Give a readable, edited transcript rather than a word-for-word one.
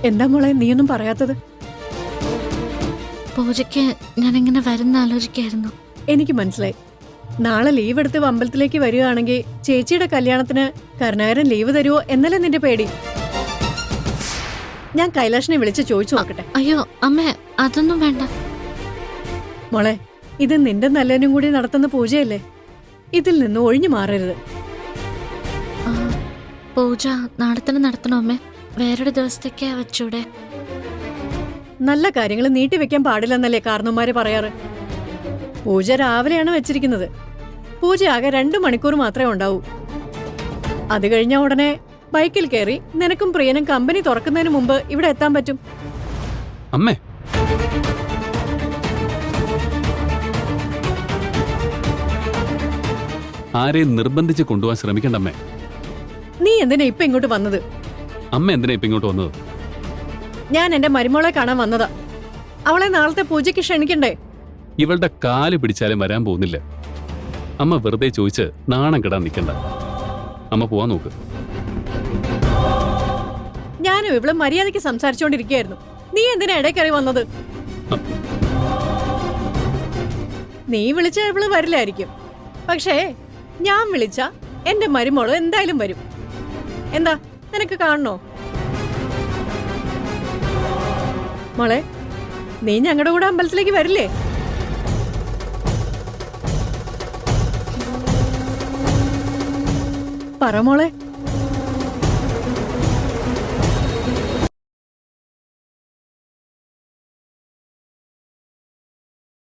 എന്താ മോളെ നീയൊന്നും പറയാത്തത്? പൂജയ്ക്ക് ഞാനിങ്ങനെ വരുന്ന ആലോചിക്കായിരുന്നു. എനിക്ക് മനസ്സിലായി. നാളെ ലീവ് എടുത്ത് അമ്പലത്തിലേക്ക് വരികയാണെങ്കിൽ ചേച്ചിയുടെ കല്യാണത്തിന് കരുണാകരൻ ലീവ് തരുമോ എന്നല്ലേ നിന്റെ പേടി? ഞാൻ കൈലാഷിനെ വിളിച്ച് ചോദിച്ചു നോക്കട്ടെ. അയ്യോ അമ്മേ, അതൊന്നും വേണ്ട. മോളെ, ഇത് നിന്റെ നല്ലതിനും കൂടി നടത്തുന്ന പൂജയല്ലേ, ഇതിൽ നിന്ന് ഒഴിഞ്ഞു മാറരുത്. ആ, പൂജ നാളെ തന്നെ നടത്തണോ അമ്മേ? വേറൊരു ദിവസത്തേക്കാ വെച്ചൂടെ? നല്ല കാര്യങ്ങൾ നീട്ടിവെക്കാൻ പാടില്ലെന്നല്ലേ കാരണവന്മാര് പറയാറ്. പൂജ രാവിലെയാണ് വെച്ചിരിക്കുന്നത്. പൂജ ആകെ 2 മണിക്കൂർ മാത്രമേ ഉണ്ടാവൂ. അത് കഴിഞ്ഞ ഉടനെ ബൈക്കിൽ കയറി നിനക്കും പ്രിയനും കമ്പനി തുറക്കുന്നതിന് മുമ്പ് ഇവിടെ എത്താൻ പറ്റും. അമ്മേ, ആരെയും നിർബന്ധിച്ച് കൊണ്ടുപോകാൻ ശ്രമിക്കണ്ട അമ്മേ. നീ എന്തിനാ ഇപ്പൊ ഇങ്ങോട്ട് വന്നത്? അമ്മ എന്തിനാ ഇപ്പൊ ഇങ്ങോട്ട് വന്നത്? ഞാൻ എന്റെ മരുമോളെ കാണാൻ വന്നതാ. അവളെ നാളത്തെ പൂജയ്ക്ക് ക്ഷണിക്കണ്ടേ? ഇവളുടെ കാല് പിടിച്ചാലും വരാൻ പോകുന്നില്ല. അമ്മ വെറുതെ ചോദിച്ച് നാണം കെടാൻ നിൽക്കണ്ട. അമ്മ പോവാൻ നോക്ക്. ഞാനും ഇവള് മര്യാദയ്ക്ക് സംസാരിച്ചോണ്ടിരിക്കുകയായിരുന്നു. നീ എന്തിനാ ഇടയ്ക്കറി വന്നത്? നീ വിളിച്ച ഇവള് വരില്ലായിരിക്കും. പക്ഷേ ഞാൻ വിളിച്ച എന്റെ മരുമോള് എന്തായാലും വരും. എന്താ നിനക്ക് കാണണോ? മോളെ, നീ ഞങ്ങളുടെ കൂടെ അമ്പലത്തിലേക്ക് വരില്ലേ? പറ മോളെ.